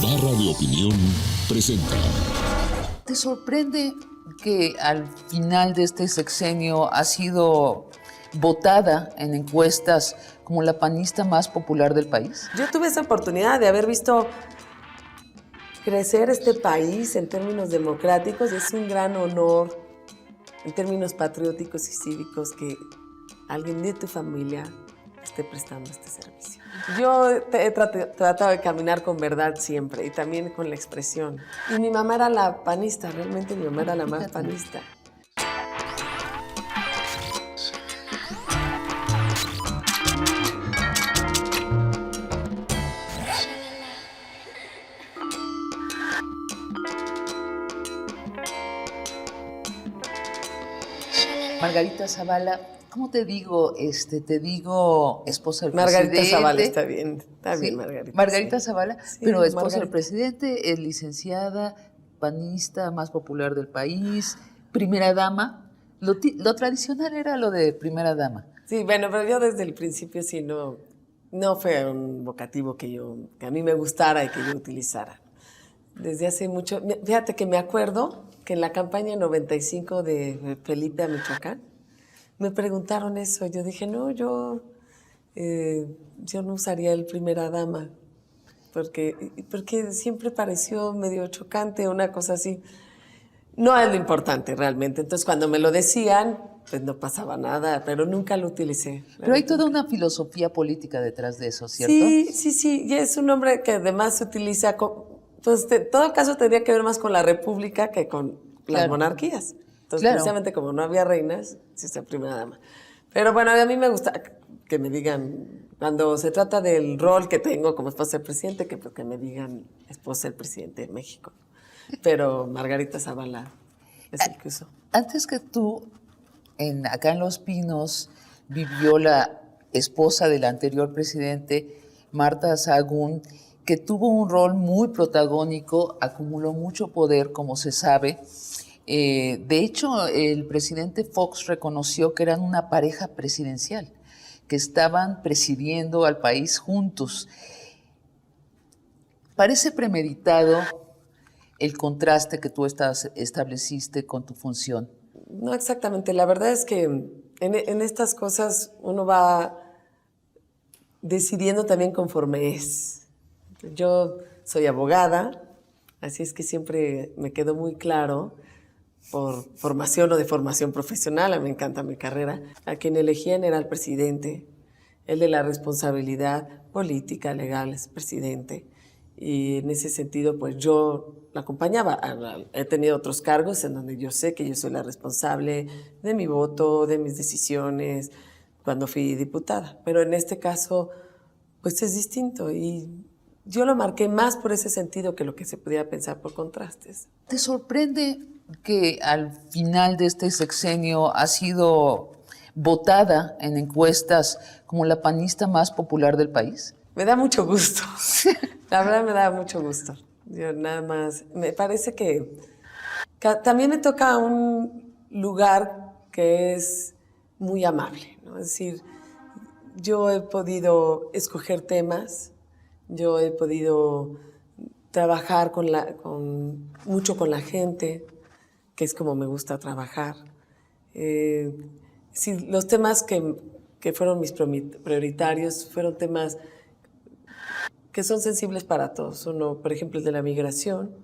Barra de Opinión presenta. ¿Te sorprende que al final de este sexenio ha sido votada en encuestas como la panista más popular del país? Yo tuve esa oportunidad de haber visto crecer este país en términos democráticos y es un gran honor en términos patrióticos y cívicos que alguien de tu familia esté prestando este servicio. Yo he tratado de caminar con verdad siempre y también con la expresión. Y mi mamá era la panista, realmente mi mamá era la más panista. Margarita Zavala, ¿cómo te digo? Te digo esposa del Margarita presidente. Zavala, está bien, ¿Sí? Margarita. Margarita Sí. Zavala, Sí, pero esposa Margarita. del presidente, licenciada, panista más popular del país, primera dama. Lo tradicional era lo de primera dama. Sí, bueno, pero yo desde el principio sí no fue un vocativo que a mí me gustara y que yo utilizara. Desde hace mucho, fíjate que me acuerdo que en la campaña 95 de Felipe a Michoacán, me preguntaron eso. Yo dije, no, yo no usaría el primera dama, porque siempre pareció medio chocante, una cosa así. No es lo importante realmente. Entonces, cuando me lo decían, pues no pasaba nada, pero nunca lo utilicé. Pero hay toda una filosofía política detrás de eso, ¿cierto? Sí. Y es un nombre que además se utiliza, pues en todo caso tendría que ver más con la república que con las monarquías. Entonces, precisamente como no había reinas, sí está primera dama. Pero bueno, a mí me gusta que me digan, cuando se trata del rol que tengo como esposa del presidente, que me digan esposa del presidente de México. Pero Margarita Zavala es el que usó. Antes que tú, acá en Los Pinos, vivió la esposa del anterior presidente, Marta Sahagún, que tuvo un rol muy protagónico, acumuló mucho poder, como se sabe. De hecho, el presidente Fox reconoció que eran una pareja presidencial, que estaban presidiendo al país juntos. Parece premeditado el contraste que tú estableciste con tu función. No exactamente, la verdad es que en estas cosas uno va decidiendo también conforme es. Yo soy abogada, así es que siempre me quedó muy claro, por formación o de formación profesional, a mí me encanta mi carrera, a quien elegían era el presidente, el de la responsabilidad política, legal, es presidente. Y en ese sentido, pues yo la acompañaba. He tenido otros cargos en donde yo sé que yo soy la responsable de mi voto, de mis decisiones, cuando fui diputada. Pero en este caso, pues es distinto. Y yo lo marqué más por ese sentido que lo que se podía pensar por contrastes. ¿Te sorprende que al final de este sexenio ha sido votada en encuestas como la panista más popular del país? Me da mucho gusto. La verdad me da mucho gusto. Yo nada más, me parece que también me toca un lugar que es muy amable, ¿no? Es decir, yo he podido escoger temas, yo he podido trabajar mucho con la gente, que es como me gusta trabajar. Los temas que fueron mis prioritarios fueron temas que son sensibles para todos. Uno, por ejemplo, el de la migración,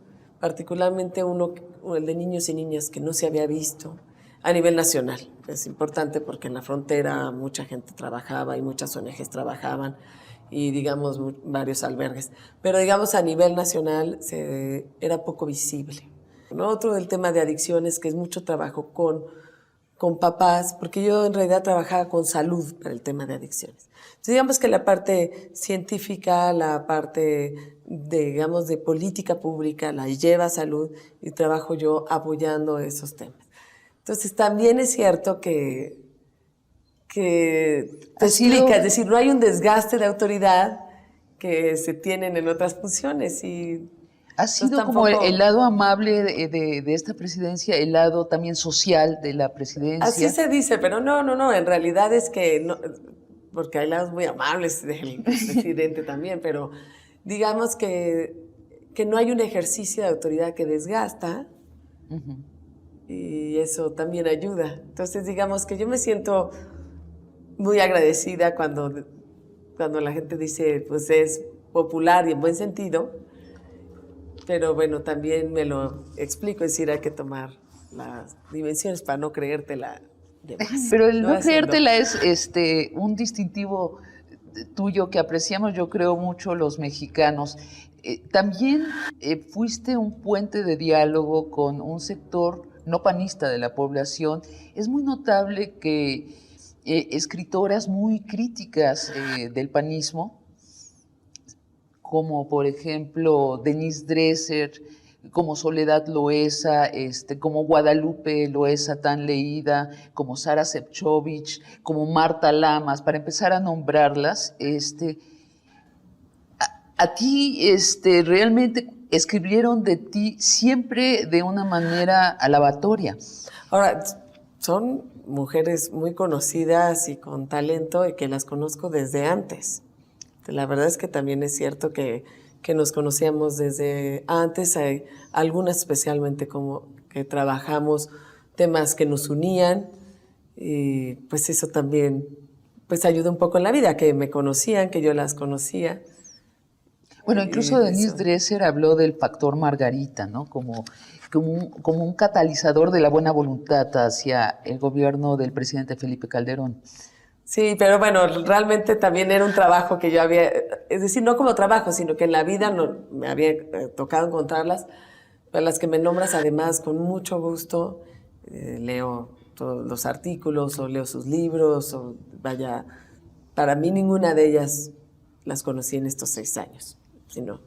particularmente el de niños y niñas que no se había visto a nivel nacional. Es importante porque en la frontera mucha gente trabajaba y muchas ONGs trabajaban y, digamos, varios albergues. Pero, digamos, a nivel nacional era poco visible, ¿no? Otro del tema de adicciones, que es mucho trabajo con papás, porque yo en realidad trabajaba con salud para el tema de adicciones. Entonces, digamos que la parte científica, la parte, digamos, de política pública, la lleva salud y trabajo yo apoyando esos temas. Entonces, también es cierto que te explica, es decir, no hay un desgaste de autoridad que se tienen en otras funciones y ha sido como el lado amable de esta presidencia, el lado también social de la presidencia. Así se dice, pero no, en realidad es que no, porque hay lados muy amables del presidente también, pero digamos que que no hay un ejercicio de autoridad que desgasta, y eso también ayuda. Entonces, digamos que yo me siento muy agradecida cuando la gente dice, pues es popular y en buen sentido, pero bueno, también me lo explico, es decir, hay que tomar las dimensiones para no creértela de más. Pero el no haciendo. creértela es un distintivo tuyo que apreciamos, yo creo, mucho los mexicanos. También fuiste un puente de diálogo con un sector no panista de la población. Es muy notable que escritoras muy críticas del panismo, como por ejemplo Denise Dresser, como Soledad Loesa, como Guadalupe Loesa tan leída, como Sara Sefcovic, como Marta Lamas, para empezar a nombrarlas, a ti realmente escribieron de ti siempre de una manera alabatoria. Ahora, son mujeres muy conocidas y con talento y que las conozco desde antes. La verdad es que también es cierto que nos conocíamos desde antes, hay algunas especialmente como que trabajamos temas que nos unían y pues eso también pues ayuda un poco en la vida, que me conocían, que yo las conocía. Bueno, incluso Denise Dresser habló del factor Margarita, ¿no? Como un catalizador de la buena voluntad hacia el gobierno del presidente Felipe Calderón. Sí, pero bueno, realmente también era un trabajo que yo había, es decir, no como trabajo, sino que en la vida no, me había tocado encontrarlas, pero las que me nombras además con mucho gusto, leo todos los artículos o leo sus libros, o vaya, para mí ninguna de ellas las conocí en estos 6 años, sino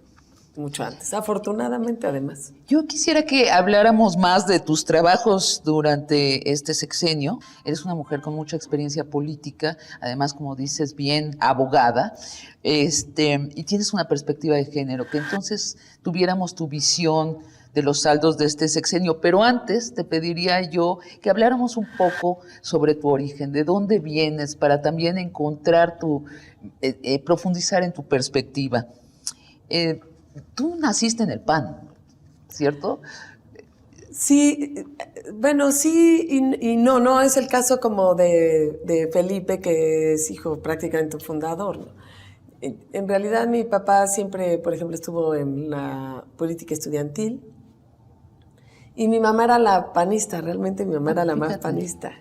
mucho antes, afortunadamente además. Yo quisiera que habláramos más de tus trabajos durante este sexenio. Eres una mujer con mucha experiencia política, además, como dices bien, abogada, y tienes una perspectiva de género, que entonces tuviéramos tu visión de los saldos de este sexenio. Pero antes te pediría yo que habláramos un poco sobre tu origen, de dónde vienes, para también encontrar profundizar en tu perspectiva. Tú naciste en el PAN, ¿cierto? Sí, bueno, sí y no, no es el caso como de Felipe, que es hijo prácticamente fundador, ¿no? En realidad mi papá siempre, por ejemplo, estuvo en la política estudiantil y mi mamá era la panista, realmente mi mamá era la más panista.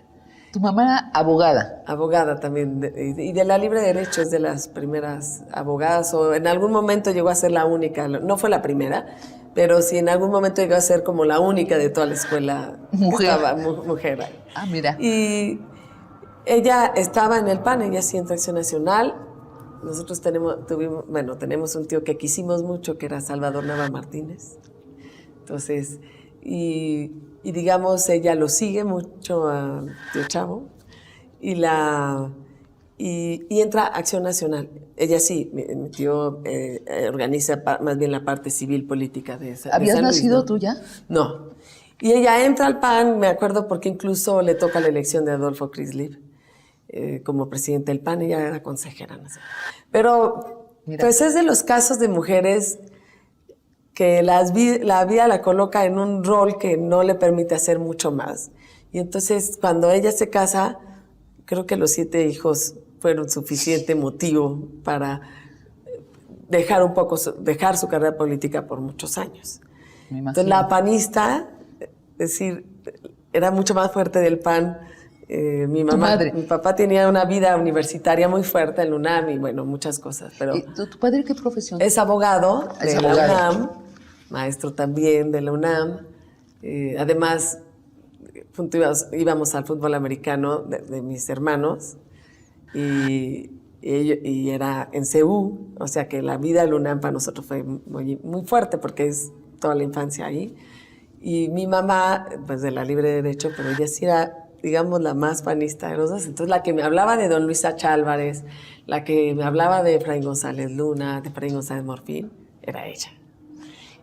Tu mamá era abogada. Abogada también, y de la Libre Derecho, es de las primeras abogadas, o en algún momento llegó a ser la única, no fue la primera, pero sí en algún momento llegó a ser como la única de toda la escuela. Mujer. Estaba mujer ahí. Ah, mira. Y ella estaba en el PAN, ella sí en Acción Nacional. Nosotros tenemos un tío que quisimos mucho, que era Salvador Nava Martínez. Entonces, y digamos, ella lo sigue mucho a Tío Chavo y entra a Acción Nacional. Ella sí, mi tío organiza más bien la parte civil política de esa. ¿Habías nacido tú ya? No. Y ella entra al PAN, me acuerdo, porque incluso le toca la elección de Adolfo Crislev como presidente del PAN, ella era consejera, no sé. Pero, mira, pues es de los casos de mujeres que la vida la coloca en un rol que no le permite hacer mucho más. Y entonces, cuando ella se casa, creo que los 7 hijos fueron suficiente motivo para dejar su carrera política por muchos años. Entonces, la panista, es decir, era mucho más fuerte del PAN. Mi papá tenía una vida universitaria muy fuerte en la UNAM y bueno, muchas cosas. Pero ¿Tu padre qué profesión? Es abogado de la UNAM, maestro también de la UNAM. Además, íbamos al fútbol americano de mis hermanos y era en CEU, o sea que la vida de la UNAM para nosotros fue muy, muy fuerte porque es toda la infancia ahí. Y mi mamá, pues de la Libre Derecho, pero ella sí era, digamos, la más panista de los dos. Entonces, la que me hablaba de don Luis H. Álvarez, la que me hablaba de Efraín González Luna, de Efraín González Morfín, era ella.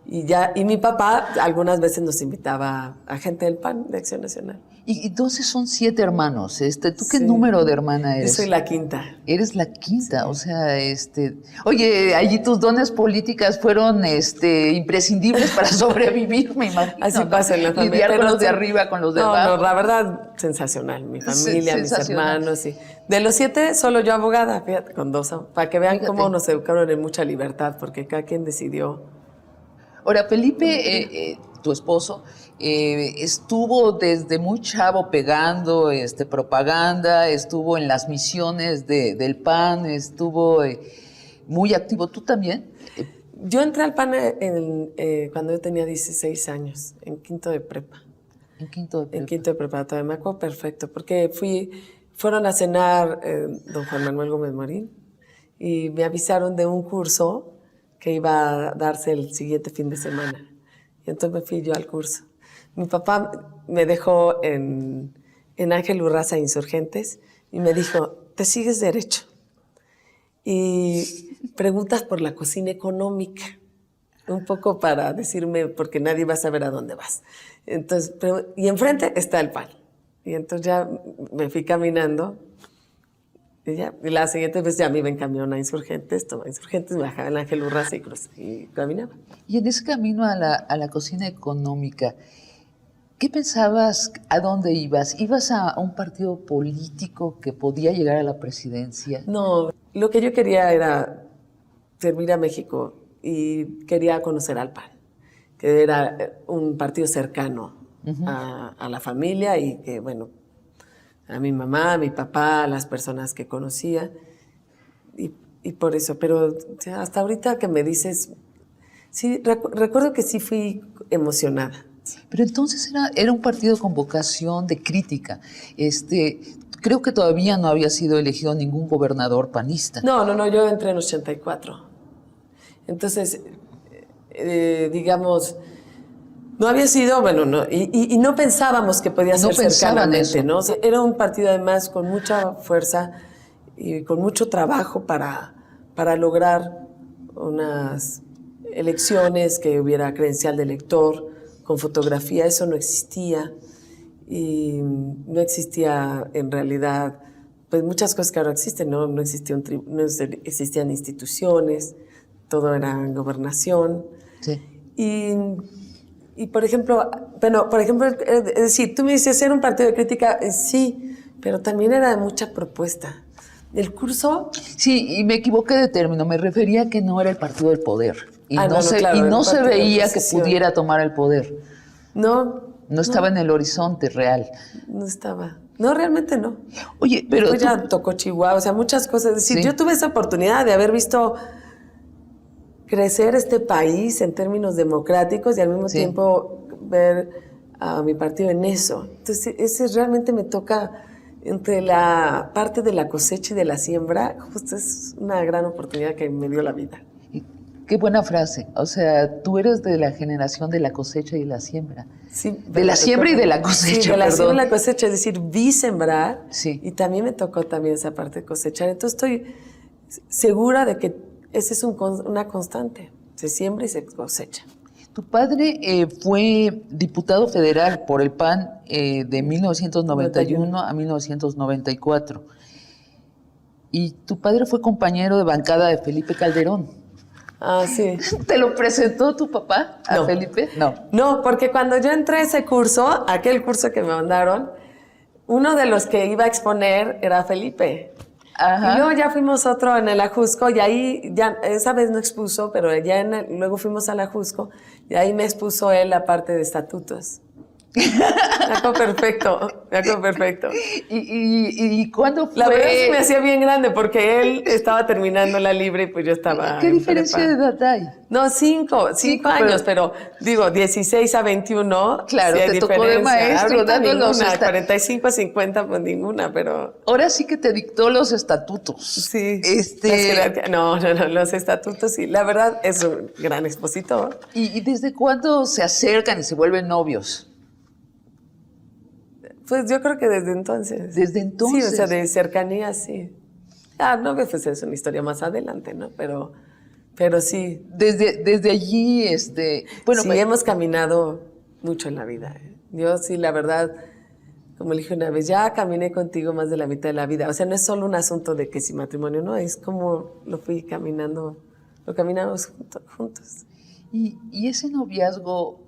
Y mi papá algunas veces nos invitaba a gente del PAN, de Acción Nacional. Y entonces son 7 hermanos. ¿Tú qué Sí. número de hermana Yo eres? soy la quinta. Eres la quinta, o sea, oye, allí tus dones políticas fueron, imprescindibles para sobrevivir, me imagino. Así ¿no? pasa en la familia. Lidiar con Pero los de sí, arriba, con los de no, abajo. No, la verdad, sensacional. Mi familia, mis Sensacional. hermanos. Sí. De los 7, solo yo abogada, fíjate, con 2. Para que vean Fíjate. cómo nos educaron en mucha libertad, porque cada quien decidió. Ahora, Felipe, tu esposo, estuvo desde muy chavo pegando propaganda, estuvo en las misiones del PAN, estuvo muy activo. ¿Tú también? Yo entré al PAN cuando yo tenía 16 años, en quinto de prepa. En quinto de prepa. En quinto de preparatoria, me acuerdo perfecto, porque fueron a cenar don Juan Manuel Gómez Morín y me avisaron de un curso que iba a darse el siguiente fin de semana. Y entonces me fui yo al curso. Mi papá me dejó en Ángel Urraza Insurgentes y me dijo, te sigues derecho y preguntas por la cocina económica, un poco para decirme, porque nadie va a saber a dónde vas. Entonces, y enfrente está el PAN. Y entonces ya me fui caminando. Y la siguiente vez ya me iba en camión a Insurgentes, tomaba Insurgentes, me bajaba en Ángel Urraza y caminaba. Y en ese camino a la cocina económica, ¿qué pensabas? ¿A dónde ibas? ¿Ibas a un partido político que podía llegar a la presidencia? No, lo que yo quería era servir a México y quería conocer al PAN, que era un partido cercano a la familia y que, bueno, a mi mamá, a mi papá, a las personas que conocía. Y por eso, pero o sea, hasta ahorita que me dices, sí, recuerdo que sí fui emocionada. Pero entonces era un partido con vocación de crítica. Creo que todavía no había sido elegido ningún gobernador panista. No, yo entré en 84. Entonces, digamos, no había sido, bueno, no, y no pensábamos que podía ser cercanamente, ¿no? O sea, era un partido además con mucha fuerza y con mucho trabajo para lograr unas elecciones, que hubiera credencial de elector, con fotografía, eso no existía. Y no existía en realidad, pues muchas cosas que ahora existen, ¿no? No existían instituciones, todo era en gobernación. Sí. Y por ejemplo, es decir, tú me dices, ¿era un partido de crítica? Sí, pero también era de mucha propuesta. El curso... Sí, y me equivoqué de término, me refería a que no era el partido del poder. Y no se veía que pudiera tomar el poder. No estaba en el horizonte real. No estaba. No, realmente no. Oye, pero después ya tocó Chihuahua, o sea, muchas cosas. Es decir, sí. Yo tuve esa oportunidad de haber visto crecer este país en términos democráticos y al mismo tiempo ver a mi partido en eso. Entonces, ese realmente me toca entre la parte de la cosecha y de la siembra. Justo es una gran oportunidad que me dio la vida. Qué buena frase. O sea, tú eres de la generación de la cosecha y la siembra. Sí, de la siembra y de la cosecha, sí, de la siembra y la cosecha, es decir, vi sembrar y también me tocó también esa parte de cosechar. Entonces estoy segura de que esa es una constante. Se siembra y se cosecha. Tu padre fue diputado federal por el PAN de 1991 a 1994. Y tu padre fue compañero de bancada de Felipe Calderón. Ah, sí. ¿Te lo presentó tu papá a Felipe? No, porque cuando yo entré a ese curso, aquel curso que me mandaron, uno de los que iba a exponer era Felipe. Ajá. Y luego ya fuimos otro en el Ajusco y ahí, ya esa vez no expuso, pero ya luego fuimos al Ajusco y ahí me expuso él la parte de estatutos. Me acuerdo perfecto. ¿Y cuándo fue? La verdad es que me hacía bien grande porque él estaba terminando la libre y pues yo estaba... ¿Qué diferencia de edad hay? No, 5 años, pero digo, 16 a 21. Claro, sí te tocó de maestro, dando los 45 a 50, pues ninguna, pero... Ahora sí que te dictó los estatutos. Sí. No, los estatutos sí. La verdad es un gran expositor. ¿Y desde cuándo se acercan y se vuelven novios? Pues yo creo que desde entonces. ¿Desde entonces? Sí, o sea, de cercanía, sí. No, pues es una historia más adelante, ¿no? Pero sí. Desde allí, bueno, sí, hemos caminado mucho en la vida. Yo sí, la verdad, como le dije una vez, ya caminé contigo más de la mitad de la vida. O sea, no es solo un asunto de que si matrimonio, no, es como lo fui caminando, lo caminamos juntos. ¿Y ese noviazgo,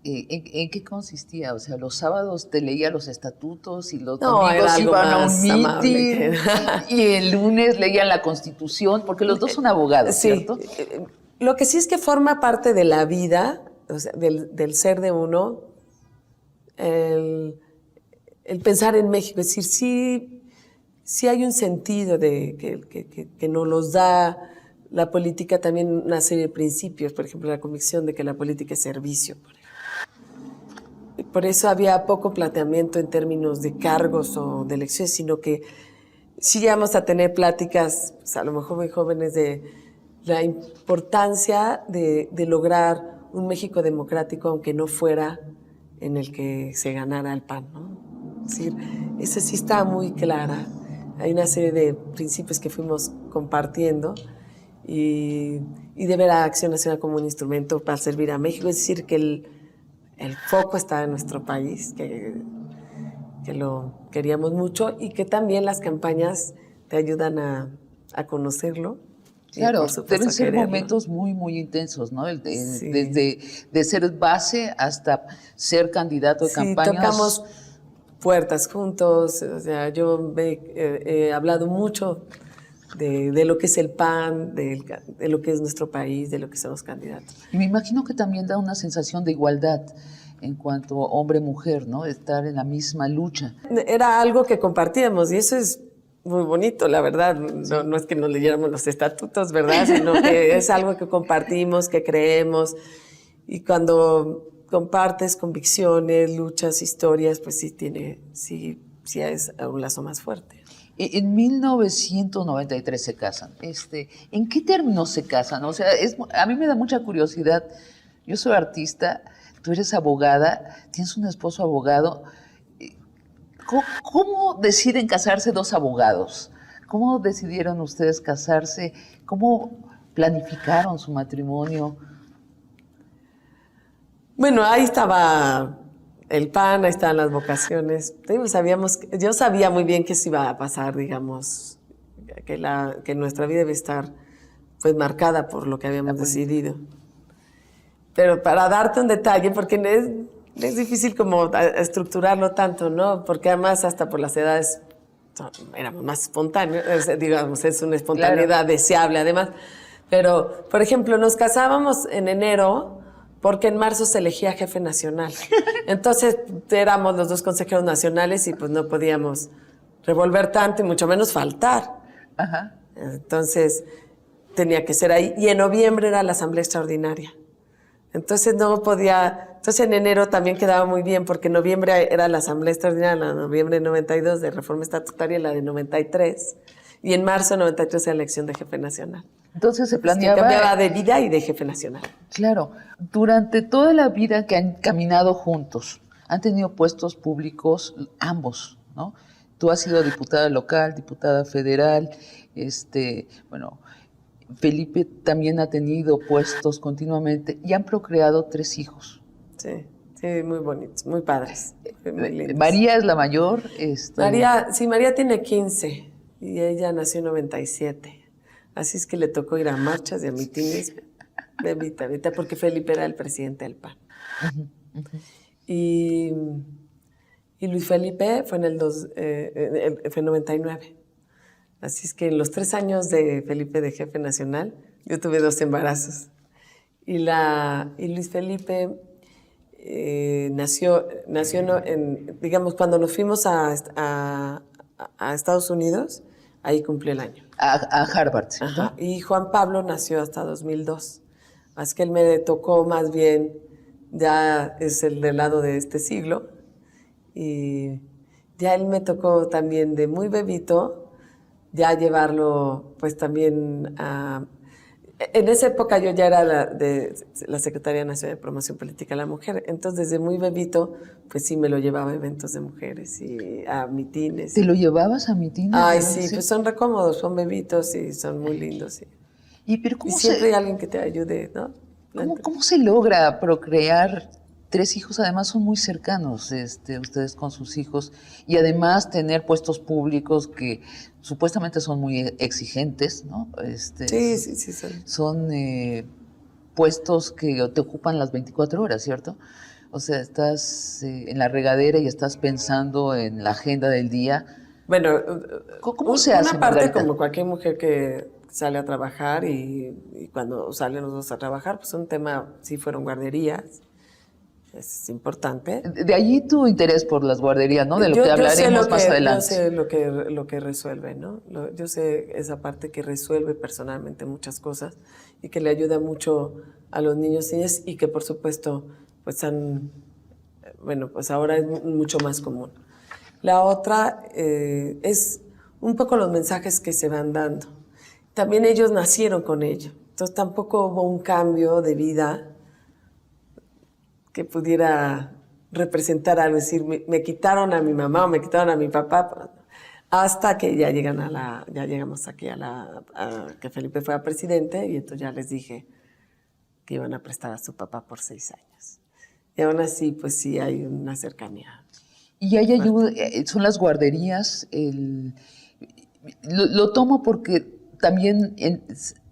en qué consistía? O sea, los sábados te leía los estatutos y los No, era domingos algo iban a un más amable meeting y el lunes leían la Constitución, porque los dos son abogados, Sí, ¿cierto? lo que sí es que forma parte de la vida, o sea, del ser de uno, el pensar en México. Es decir, sí hay un sentido de que nos los da la política, también una serie de principios, por ejemplo, la convicción de que la política es servicio, por ejemplo. Por eso había poco planteamiento en términos de cargos o de elecciones, sino que sí llegamos a tener pláticas, pues, a lo mejor muy jóvenes, de la importancia de lograr un México democrático, aunque no fuera en el que se ganara el PAN, ¿no? Es decir, esa sí está muy clara. Hay una serie de principios que fuimos compartiendo y de ver a Acción Nacional como un instrumento para servir a México. Es decir, que el foco está en nuestro país, que lo queríamos mucho y que también las campañas te ayudan a conocerlo. Claro, por supuesto, deben ser quererlo. momentos muy, muy intensos, ¿no? Sí. Desde de ser base hasta ser candidato de Sí, campañas. tocamos puertas juntos. O sea, yo he hablado mucho de lo que es el PAN, de lo que es nuestro país, de lo que son los candidatos. Y me imagino que también da una sensación de igualdad en cuanto a hombre-mujer, ¿no? Estar en la misma lucha. Era algo que compartíamos y eso es muy bonito, la verdad. No es que nos leyéramos los estatutos, ¿verdad? Sino que es algo que compartimos, que creemos. Y cuando compartes convicciones, luchas, historias, pues sí es un lazo más fuerte. En 1993 se casan. ¿En qué términos se casan? O sea, a mí me da mucha curiosidad. Yo soy artista, tú eres abogada, tienes un esposo abogado. ¿Cómo deciden casarse dos abogados? ¿Cómo decidieron ustedes casarse? ¿Cómo planificaron su matrimonio? Bueno, ahí estaba el PAN, ahí estaban las vocaciones. Yo sabía muy bien que eso iba a pasar, digamos, que nuestra vida debe estar pues marcada por lo que habíamos decidido. Pero para darte un detalle, porque es difícil como estructurarlo tanto, ¿no? Porque además hasta por las edades éramos más espontáneos, digamos, es una espontaneidad deseable además. Pero, por ejemplo, nos casábamos en enero porque en marzo se elegía jefe nacional. Entonces éramos los dos consejeros nacionales y pues no podíamos revolver tanto y mucho menos faltar. Ajá. Entonces tenía que ser ahí. Y en noviembre era la asamblea extraordinaria. Entonces no podía... Entonces en enero también quedaba muy bien porque en noviembre era la asamblea extraordinaria, la de noviembre de 92 de reforma estatutaria, la de 93. Y en marzo de 93 era la elección de jefe nacional. Entonces se Es que planeaba... cambiaba de vida y de jefe nacional. Claro, durante toda la vida que han caminado juntos, han tenido puestos públicos ambos, ¿no? Tú has sido diputada local, diputada federal, bueno, Felipe también ha tenido puestos continuamente y han procreado 3 hijos. Sí, muy bonitos, muy padres, muy lindos. María es la mayor. María tiene 15 y ella nació en 97. Así es que le tocó ir a marchas y a mítines, bebita, porque Felipe era el presidente del PAN. Y Luis Felipe fue fue en 99. Así es que en los 3 años de Felipe de jefe nacional, yo tuve 2 embarazos. Y Luis Felipe nació digamos, cuando nos fuimos a Estados Unidos, ahí cumplió el año. A Harvard. Ajá. Y Juan Pablo nació hasta 2002. Así que él me tocó más bien, ya es el del lado de este siglo. Y ya él me tocó también de muy bebito, ya llevarlo pues también a... En esa época yo ya era de la Secretaría Nacional de Promoción Política de la Mujer, entonces desde muy bebito pues sí me lo llevaba a eventos de mujeres y a mitines. ¿Te lo llevabas a mitines? Ay, sí, pues son recómodos, son bebitos y son muy lindos. Sí. ¿Y, pero y siempre hay alguien que te ayude, ¿no? ¿Cómo se logra procrear 3 hijos, además son muy cercanos ustedes con sus hijos, y además tener puestos públicos que supuestamente son muy exigentes, ¿no? Sí. Son puestos que te ocupan las 24 horas, ¿cierto? O sea, estás en la regadera y estás pensando en la agenda del día. Bueno, ¿Cómo se hace, una parte Margarita? como cualquier mujer que sale a trabajar y cuando salen los dos a trabajar, pues un tema, sí fueron guarderías, es importante. De allí tu interés por las guarderías, ¿no? De lo que hablaremos más adelante. Yo sé lo que resuelve, ¿no? Yo sé esa parte que resuelve personalmente muchas cosas y que le ayuda mucho a los niños y niñas y que por supuesto pues pues ahora es mucho más común. La otra es un poco los mensajes que se van dando. También ellos nacieron con ello, entonces tampoco hubo un cambio de vida que pudiera representar algo, es decir, me quitaron a mi mamá o me quitaron a mi papá, hasta que ya llegamos aquí a que Felipe fue presidente y entonces ya les dije que iban a prestar a su papá por 6 años. Y aún así, pues sí hay una cercanía. Y hay ayuda, son las guarderías, lo tomo porque también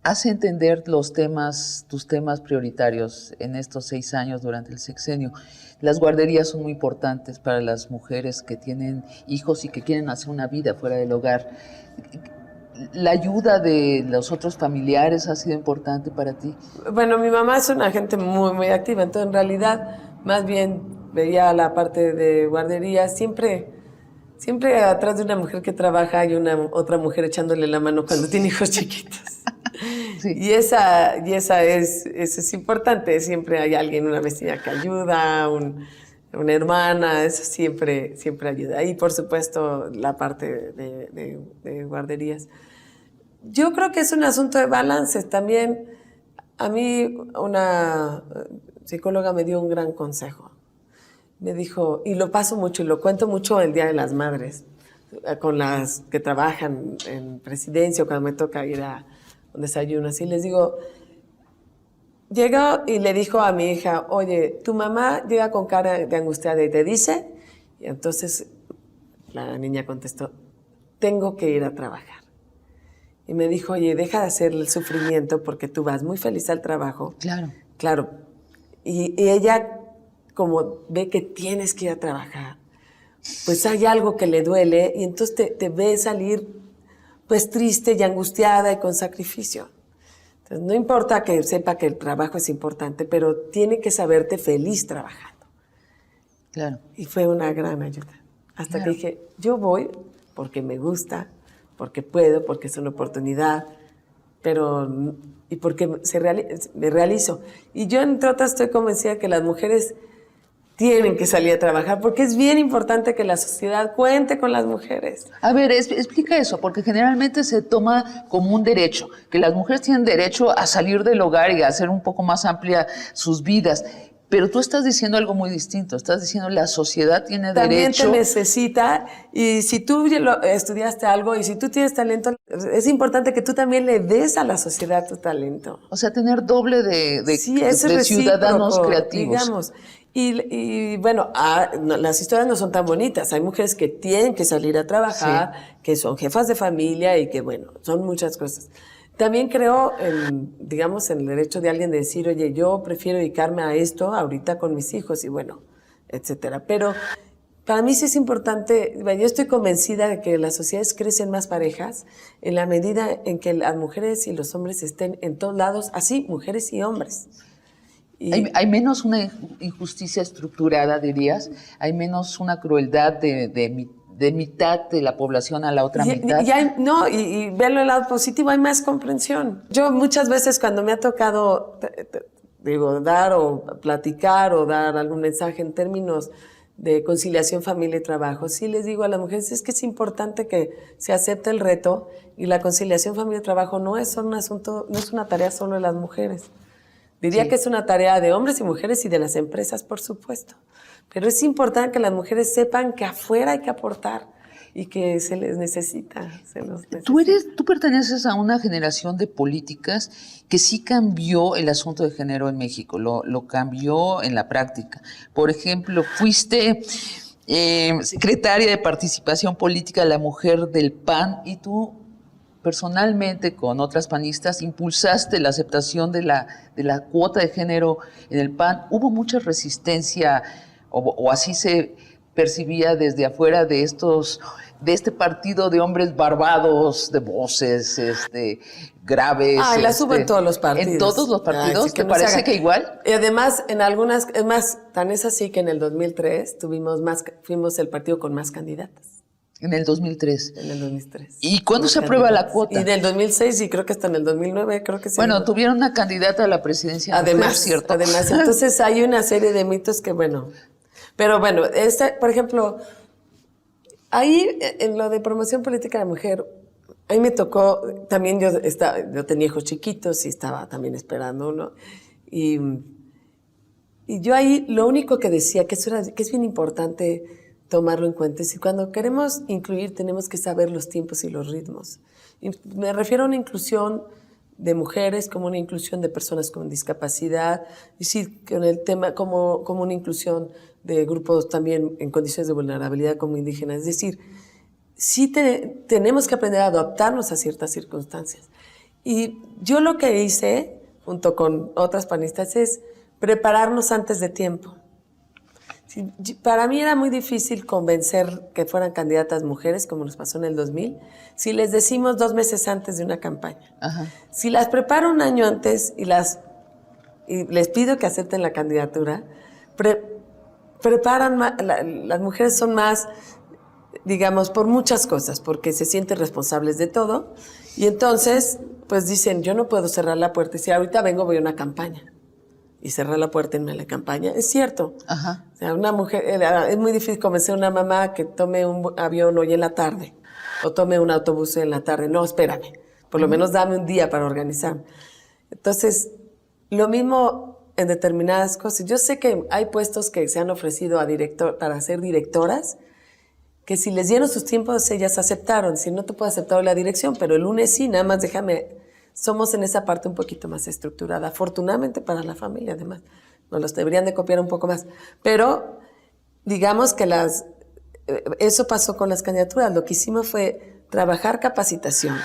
hace entender tus temas prioritarios en estos 6 años durante el sexenio. Las guarderías son muy importantes para las mujeres que tienen hijos y que quieren hacer una vida fuera del hogar. ¿La ayuda de los otros familiares ha sido importante para ti? Bueno, mi mamá es una gente muy, muy activa, entonces en realidad más bien veía la parte de guardería, siempre atrás de una mujer que trabaja hay otra mujer echándole la mano cuando tiene hijos chiquitos. Sí. Y eso es importante, siempre hay alguien, una vecina que ayuda, una hermana, eso siempre ayuda. Y por supuesto la parte de guarderías. Yo creo que es un asunto de balances también. A mí una psicóloga me dio un gran consejo. Me dijo, y lo paso mucho y lo cuento mucho el Día de las Madres, con las que trabajan en presidencia o cuando me toca ir a un desayuno, así les digo, llegó y le dijo a mi hija, oye, tu mamá llega con cara de angustiada y te dice, y entonces la niña contestó, tengo que ir a trabajar. Y me dijo, oye, deja de hacer el sufrimiento porque tú vas muy feliz al trabajo. Claro. Claro. Y ella, como ve que tienes que ir a trabajar, pues hay algo que le duele y entonces te ve salir pues triste y angustiada y con sacrificio. Entonces, no importa que sepa que el trabajo es importante, pero tiene que saberte feliz trabajando. Claro. Y fue una gran ayuda. Hasta Claro. que dije, yo voy porque me gusta, porque puedo, porque es una oportunidad, y porque me realizo. Y yo, entre otras, estoy convencida que las mujeres tienen que salir a trabajar, porque es bien importante que la sociedad cuente con las mujeres. A ver, explica eso, porque generalmente se toma como un derecho, que las mujeres tienen derecho a salir del hogar y a hacer un poco más amplia sus vidas. Pero tú estás diciendo algo muy distinto, estás diciendo la sociedad tiene También derecho. te necesita, y si tú estudiaste algo y si tú tienes talento, es importante que tú también le des a la sociedad tu talento. O sea, tener doble de Sí, eso es ciudadanos recíproco, creativos. digamos. Y bueno, las historias no son tan bonitas. Hay mujeres que tienen que salir a trabajar, que son jefas de familia y que, bueno, son muchas cosas. También creo, digamos, en el derecho de alguien de decir, oye, yo prefiero dedicarme a esto ahorita con mis hijos y bueno, etcétera. Pero para mí sí es importante, yo estoy convencida de que las sociedades crecen más parejas en la medida en que las mujeres y los hombres estén en todos lados, así, mujeres y hombres. Hay menos una injusticia estructurada, dirías, hay menos una crueldad de mitad de la población a la otra mitad. Y verlo el lado positivo, hay más comprensión. Yo muchas veces cuando me ha tocado, dar o platicar o dar algún mensaje en términos de conciliación familia y trabajo, sí les digo a las mujeres, es que es importante que se acepte el reto y la conciliación familia y trabajo no es solo un asunto, no es una tarea solo de las mujeres. Diría que es una tarea de hombres y mujeres y de las empresas, por supuesto. Pero es importante que las mujeres sepan que afuera hay que aportar. y que se les necesita, Tú perteneces a una generación de políticas que sí cambió el asunto de género en México, lo cambió en la práctica. Por ejemplo, fuiste secretaria de Participación Política de la Mujer del PAN y tú personalmente con otras panistas impulsaste la aceptación de la cuota de género en el PAN. Hubo mucha resistencia o así se percibía desde afuera de este partido de hombres barbados, de voces graves. Las hubo en todos los partidos. ¿En todos los partidos? Sí, ¿Te parece que igual? Y además, en algunas, es más, tan es así que en el 2003 fuimos el partido con más candidatas. En el 2003. En el 2003. ¿Y cuándo se aprueba la cuota? Y en el 2006 y creo que hasta en el 2009, creo que sí. Bueno, tuvieron una candidata a la presidencia. Además, mujer, ¿cierto? Además, entonces hay una serie de mitos que, bueno. Pero bueno, por ejemplo, ahí en lo de promoción política de la mujer, ahí me tocó, también yo tenía hijos chiquitos y estaba también esperando uno. Y yo ahí lo único que decía, que es bien importante tomarlo en cuenta, es que cuando queremos incluir tenemos que saber los tiempos y los ritmos. Y me refiero a una inclusión de mujeres, como una inclusión de personas con discapacidad, es decir, con el tema como una inclusión de grupos también en condiciones de vulnerabilidad como indígenas. Es decir, sí tenemos que aprender a adaptarnos a ciertas circunstancias. Y yo lo que hice, junto con otras panistas, es prepararnos antes de tiempo. Para mí era muy difícil convencer que fueran candidatas mujeres, como nos pasó en el 2000, si les decimos 2 meses antes de una campaña. Ajá. Si las preparo un año antes y les pido que acepten la candidatura, preparan más, las mujeres son más, digamos, por muchas cosas, porque se sienten responsables de todo, y entonces, pues dicen, yo no puedo cerrar la puerta, y si ahorita voy a una campaña. Y cerrar la puerta en la campaña, es cierto. Ajá. O sea, una mujer, es muy difícil convencer a una mamá que tome un avión hoy en la tarde o tome un autobús en la tarde. No, espérame, por lo menos dame un día para organizar. Entonces, lo mismo en determinadas cosas. Yo sé que hay puestos que se han ofrecido para ser directoras, que si les dieron sus tiempos, ellas aceptaron. Si no, te puedo aceptar la dirección, pero el lunes sí, nada más somos en esa parte un poquito más estructurada, afortunadamente para la familia, además. Nos los deberían de copiar un poco más. Pero digamos que eso pasó con las candidaturas. Lo que hicimos fue trabajar capacitación.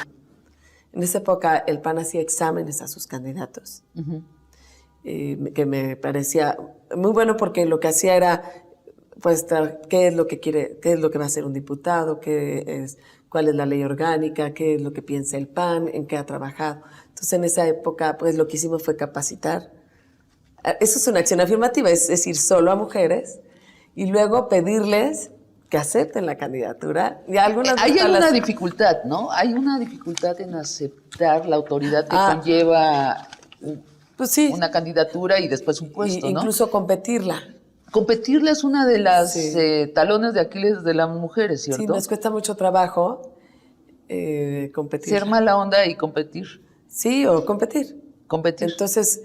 En esa época el PAN hacía exámenes a sus candidatos, que me parecía muy bueno porque lo que hacía era pues qué es lo que quiere, qué es lo que va a hacer un diputado, cuál es la ley orgánica, qué es lo que piensa el PAN, en qué ha trabajado. Entonces, en esa época, pues lo que hicimos fue capacitar. Eso es una acción afirmativa, es decir, solo a mujeres, y luego pedirles que acepten la candidatura. Y hay una dificultad, ¿no? Hay una dificultad en aceptar la autoridad que conlleva pues sí, una candidatura y después un puesto, ¿no? Incluso competirla. Competirla es una de las talones de Aquiles de las mujeres, ¿cierto? Sí, nos cuesta mucho trabajo competir. Ser mala onda y competir. Sí, o competir. Competir. Entonces,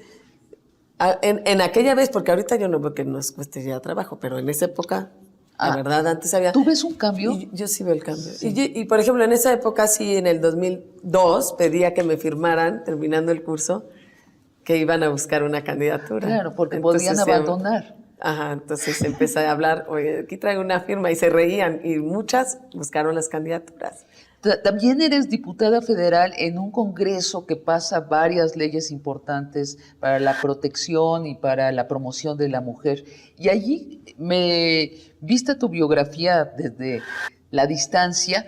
en aquella vez, porque ahorita yo no veo que nos cueste ya trabajo, pero en esa época, la verdad, antes había... ¿Tú ves un cambio? Yo sí veo el cambio. Sí. Y, por ejemplo, en esa época, sí, en el 2002, pedía que me firmaran, terminando el curso, que iban a buscar una candidatura. Claro, porque podían abandonar. Ajá, entonces empecé a hablar, oye, aquí traigo una firma, y se reían, y muchas buscaron las candidaturas. También eres diputada federal en un congreso que pasa varias leyes importantes para la protección y para la promoción de la mujer. Y allí vista tu biografía desde la distancia,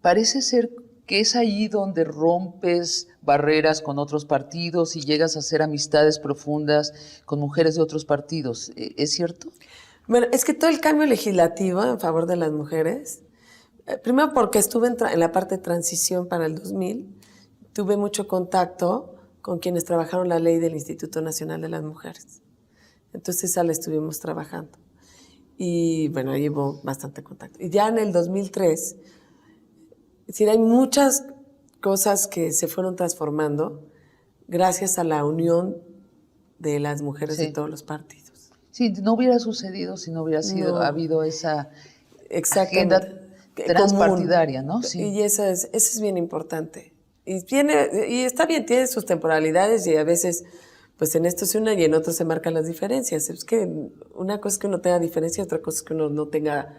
parece ser que es ahí donde rompes barreras con otros partidos y llegas a hacer amistades profundas con mujeres de otros partidos. ¿Es cierto? Bueno, es que todo el cambio legislativo en favor de las mujeres, primero porque estuve en la parte de transición para el 2000, tuve mucho contacto con quienes trabajaron la ley del Instituto Nacional de las Mujeres. Entonces esa la estuvimos trabajando. Y bueno, ahí hubo bastante contacto. Y ya en el 2003... Es decir, hay muchas cosas que se fueron transformando gracias a la unión de las mujeres de todos los partidos. Sí, no hubiera sucedido si no hubiera habido esa agenda transpartidaria, ¿no? Sí. Y eso es bien importante. Y está bien, tiene sus temporalidades y a veces, pues en esto se une y en otro se marcan las diferencias. Es que una cosa es que uno tenga diferencia, otra cosa es que uno no tenga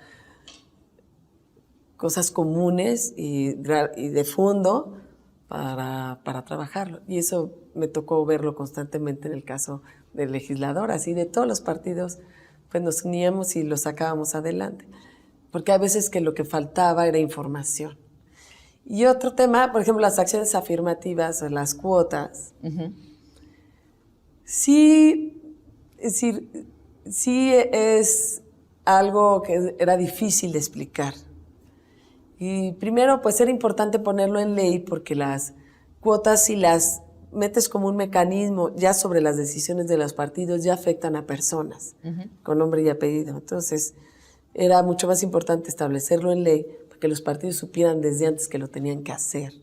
cosas comunes y de fondo para trabajarlo. Y eso me tocó verlo constantemente en el caso del legislador, así de todos los partidos, pues nos uníamos y lo sacábamos adelante. Porque a veces que lo que faltaba era información. Y otro tema, por ejemplo, las acciones afirmativas o las cuotas. Uh-huh. Sí es algo que era difícil de explicar. Y primero, pues era importante ponerlo en ley porque las cuotas, si las metes como un mecanismo ya sobre las decisiones de los partidos, ya afectan a personas uh-huh. con nombre y apellido. Entonces, era mucho más importante establecerlo en ley para que los partidos supieran desde antes que lo tenían que hacer.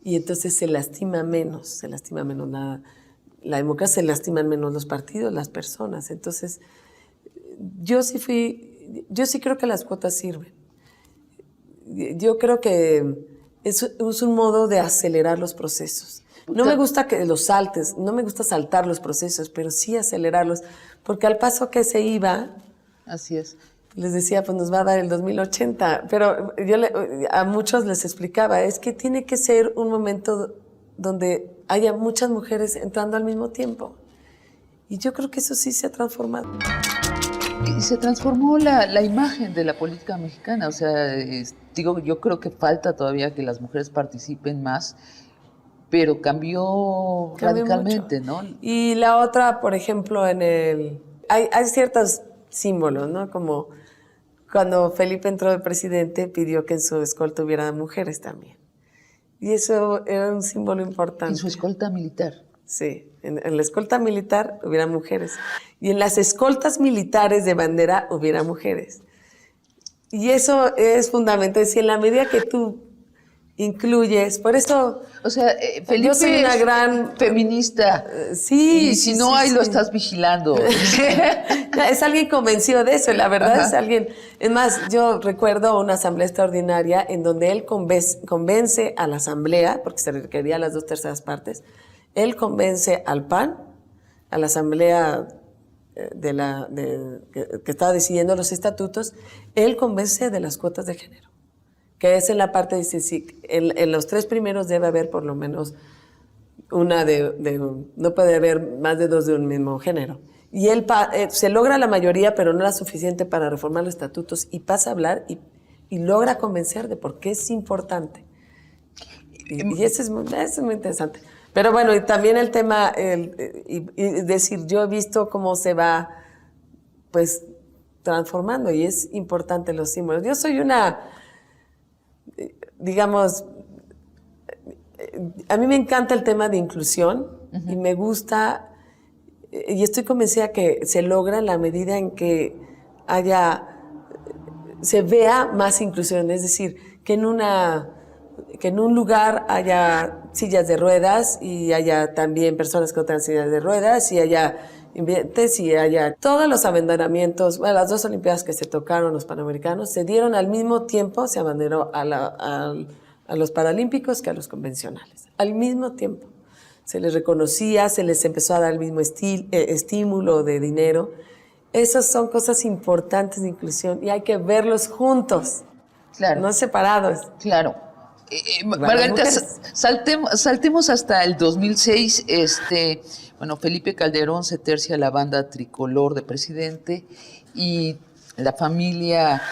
Y entonces se lastima menos la democracia, se lastiman menos los partidos, las personas. Entonces, yo sí creo que las cuotas sirven. Yo creo que es un modo de acelerar los procesos. No me gusta que los saltes, no me gusta saltar los procesos, pero sí acelerarlos, porque al paso que se iba, así es. Les decía, pues nos va a dar el 2080, pero yo a muchos les explicaba, es que tiene que ser un momento donde haya muchas mujeres entrando al mismo tiempo. Y yo creo que eso sí se ha transformado. Y se transformó la imagen de la política mexicana, o sea, yo creo que falta todavía que las mujeres participen más, pero cambió radicalmente, mucho. ¿No? Y la otra, por ejemplo, hay ciertos símbolos, ¿no? Como cuando Felipe entró de presidente, pidió que en su escolta hubiera mujeres también. Y eso era un símbolo importante. ¿En su escolta militar? Sí, en la escolta militar hubiera mujeres. Y en las escoltas militares de bandera hubiera mujeres. Y eso es fundamental. Si en la medida que tú incluyes, por eso, o sea, Felipe yo soy una gran feminista. Sí. Y si no hay, lo estás vigilando. Es alguien convencido de eso, la verdad. Ajá. Es alguien. Es más, yo recuerdo una asamblea extraordinaria en donde él convence a la asamblea, porque se requería las 2/3 partes. Él convence al PAN, a la asamblea que estaba decidiendo los estatutos. Él convence de las cuotas de género, que es en la parte, dice, sí, en los 3 primeros debe haber por lo menos una no puede haber más de 2 de un mismo género. Y él se logra la mayoría, pero no era suficiente para reformar los estatutos, y pasa a hablar y logra convencer de por qué es importante. Y eso es muy interesante. Pero bueno, y también el tema, y decir, yo he visto cómo se va, pues, transformando, y es importante los símbolos. Yo soy digamos, a mí me encanta el tema de inclusión, uh-huh. Y me gusta, y estoy convencida que se logra en la medida en que se vea más inclusión, es decir, que en un lugar haya sillas de ruedas y haya también personas que no tengan sillas de ruedas y haya invidentes y haya todos los abanderamientos. Bueno, las 2 Olimpiadas que se tocaron, los Panamericanos, se dieron al mismo tiempo, se abanderó a los Paralímpicos que a los convencionales. Al mismo tiempo. Se les reconocía, se les empezó a dar el mismo estímulo de dinero. Esas son cosas importantes de inclusión y hay que verlos juntos, claro. No separados. Claro. Margarita, saltemos hasta el 2006. Bueno, Felipe Calderón se tercia la banda tricolor de presidente y la familia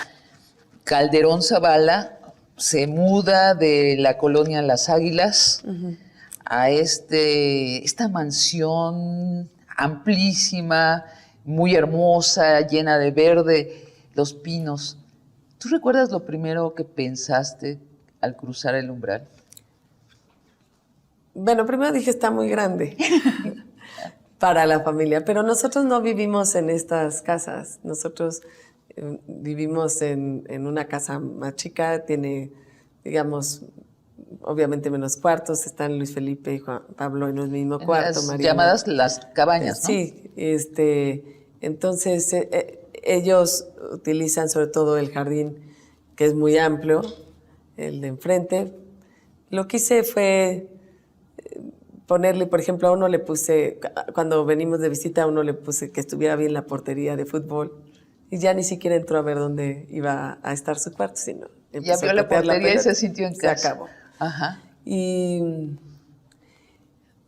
Calderón Zavala se muda de la colonia Las Águilas uh-huh. a esta mansión amplísima, muy hermosa, llena de verde, Los Pinos. ¿Tú recuerdas lo primero que pensaste al cruzar el umbral? Bueno, primero dije, está muy grande para la familia, pero nosotros no vivimos en estas casas. Nosotros vivimos en una casa más chica, tiene, digamos, obviamente menos cuartos, están Luis Felipe y Juan Pablo en el mismo cuarto. Las llamadas las cabañas, ¿no? Sí, entonces ellos utilizan sobre todo el jardín, que es muy amplio, el de enfrente. Lo que hice fue ponerle, por ejemplo, a uno le puse, cuando venimos de visita, a uno le puse que estuviera bien la portería de fútbol y ya ni siquiera entró a ver dónde iba a estar su cuarto, sino ya empezó vio a la patear portería y pelota. se sintió en casa. Se acabó. Ajá. Y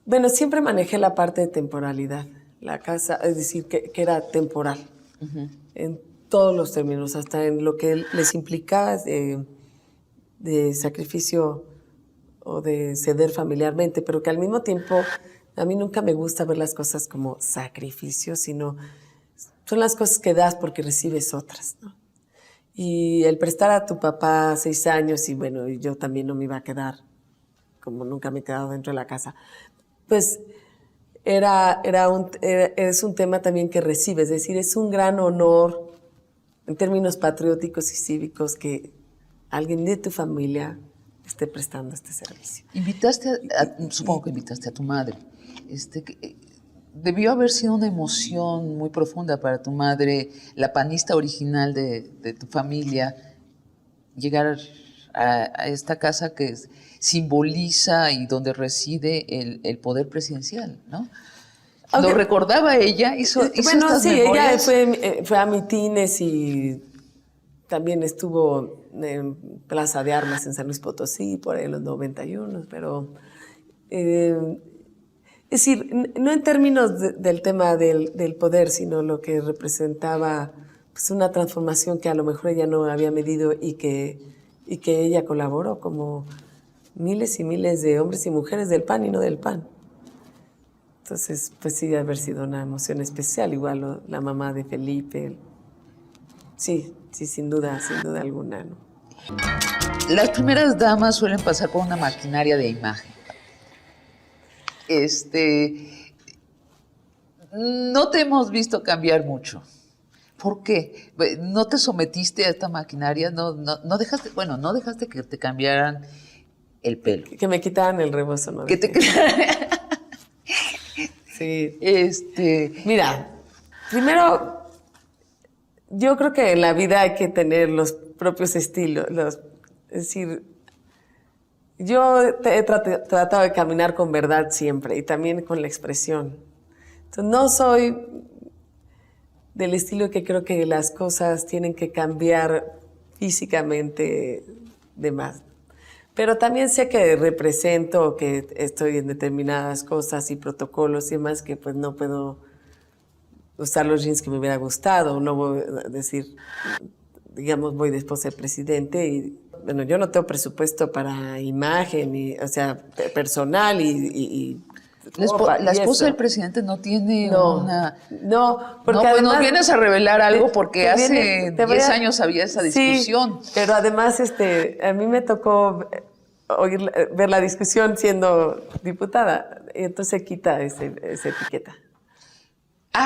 bueno, siempre manejé la parte de temporalidad. La casa, es decir, que era temporal. En todos los términos, hasta en lo que les implicaba de sacrificio o de ceder familiarmente, pero que al mismo tiempo a mí nunca me gusta ver las cosas como sacrificio, sino son las cosas que das porque recibes otras, ¿no? Y el prestar a tu papá 6 años, y bueno, yo también no me iba a quedar, como nunca me he quedado dentro de la casa, pues es un tema también que recibes, es decir, es un gran honor en términos patrióticos y cívicos que alguien de tu familia esté prestando este servicio. Supongo que invitaste a tu madre. Debió haber sido una emoción muy profunda para tu madre, la panista original de tu familia, llegar a esta casa que simboliza y donde reside el poder presidencial, ¿no? Okay. ¿Lo recordaba ella? ¿Hizo bueno, estas sí, memorias? ella fue a mitines y también estuvo en Plaza de Armas en San Luis Potosí, por ahí en los 91, pero es decir, no en términos del tema del poder, sino lo que representaba pues, una transformación que a lo mejor ella no había medido y que ella colaboró, como miles y miles de hombres y mujeres del PAN y no del PAN. Entonces, pues sí, debe haber sido una emoción especial, igual la mamá de Felipe. Sí, sin duda alguna, ¿no? Las primeras damas suelen pasar por una maquinaria de imagen. No te hemos visto cambiar mucho. ¿Por qué? ¿No te sometiste a esta maquinaria? No dejaste que te cambiaran el pelo. Que me quitaran el rebozo, ¿no? Que te Sí. Mira, primero, yo creo que en la vida hay que tener los propios estilos. Es decir, yo he tratado de caminar con verdad siempre y también con la expresión. Entonces, no soy del estilo que creo que las cosas tienen que cambiar físicamente de más. Pero también sé que represento, que estoy en determinadas cosas y protocolos y demás que pues no puedo usar los jeans que me hubiera gustado. No voy a decir, digamos, voy de esposa del presidente y bueno, yo no tengo presupuesto para imagen, o sea, personal y la esposa del presidente no tiene una... No, porque no, además... Nos vienes a revelar algo porque hace 10 años había esa discusión. Sí, pero además a mí me tocó ver la discusión siendo diputada, y entonces se quita esa etiqueta.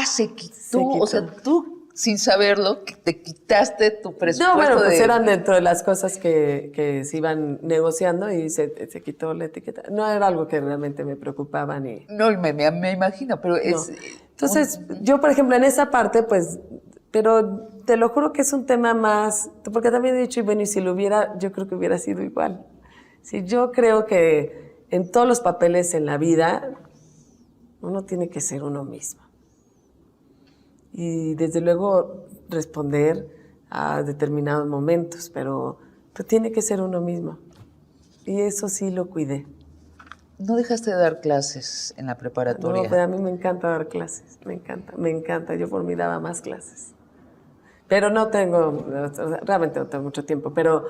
Se quitó. O sea, tú, sin saberlo, te quitaste tu presupuesto. No, bueno, pues eran dentro de las cosas que se iban negociando y se quitó la etiqueta. No era algo que realmente me preocupaba ni... No, me imagino, pero es... Entonces, yo, por ejemplo, en esa parte, pues... Pero te lo juro que es un tema más... Porque también he dicho, y bueno, y si lo hubiera, yo creo que hubiera sido igual. Sí, yo creo que en todos los papeles en la vida, uno tiene que ser uno mismo. Y desde luego responder a determinados momentos, pero tiene que ser uno mismo. Y eso sí lo cuidé. ¿No dejaste de dar clases en la preparatoria? No, pero a mí me encanta dar clases, me encanta. Yo por mí daba más clases. Pero realmente no tengo mucho tiempo, pero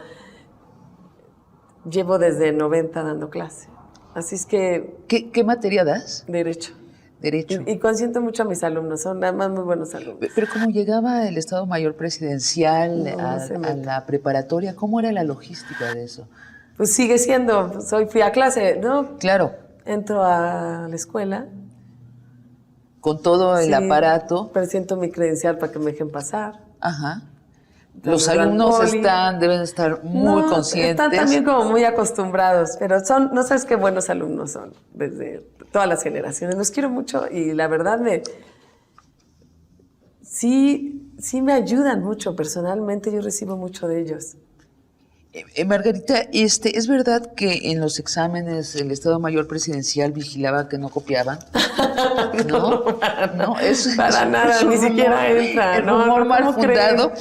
llevo desde 90 dando clase. Así es que... ¿Qué materia das? Derecho. Derecho. Y consiento mucho a mis alumnos, son además muy buenos alumnos. Pero como llegaba el Estado Mayor Presidencial a la preparatoria, ¿cómo era la logística de eso? Pues sigue siendo, fui a clase, ¿no? Claro. Entro a la escuela. Con todo el aparato. Presento mi credencial para que me dejen pasar. Ajá. Los alumnos deben estar muy conscientes. Están también como muy acostumbrados, pero no sabes qué buenos alumnos son, desde todas las generaciones. Los quiero mucho y la verdad sí me ayudan mucho. Personalmente yo recibo mucho de ellos. Margarita, ¿es verdad que en los exámenes el Estado Mayor Presidencial vigilaba que no copiaban? No, no, para nada, ni siquiera entra. El rumor mal fundado.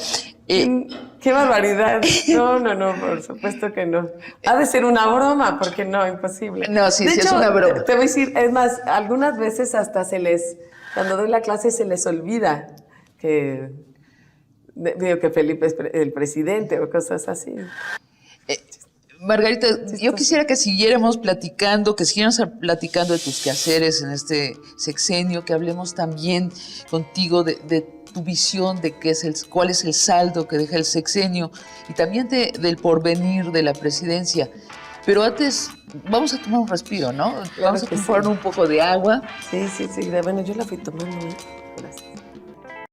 ¡Qué barbaridad! No, por supuesto que no. Ha de ser una broma, porque no, imposible. No, sí, de sí, hecho, es una broma. Te voy a decir, es más, algunas veces hasta cuando doy la clase se les olvida que digo que Felipe es el presidente o cosas así. Margarita, yo quisiera que siguiéramos platicando de tus quehaceres en este sexenio, que hablemos también contigo de tu visión de cuál es el saldo que deja el sexenio y también del porvenir de la presidencia. Pero antes, vamos a tomar un respiro, ¿no? Claro Vamos a que tomar sí. un poco de agua. Sí, bueno, yo la fui tomando.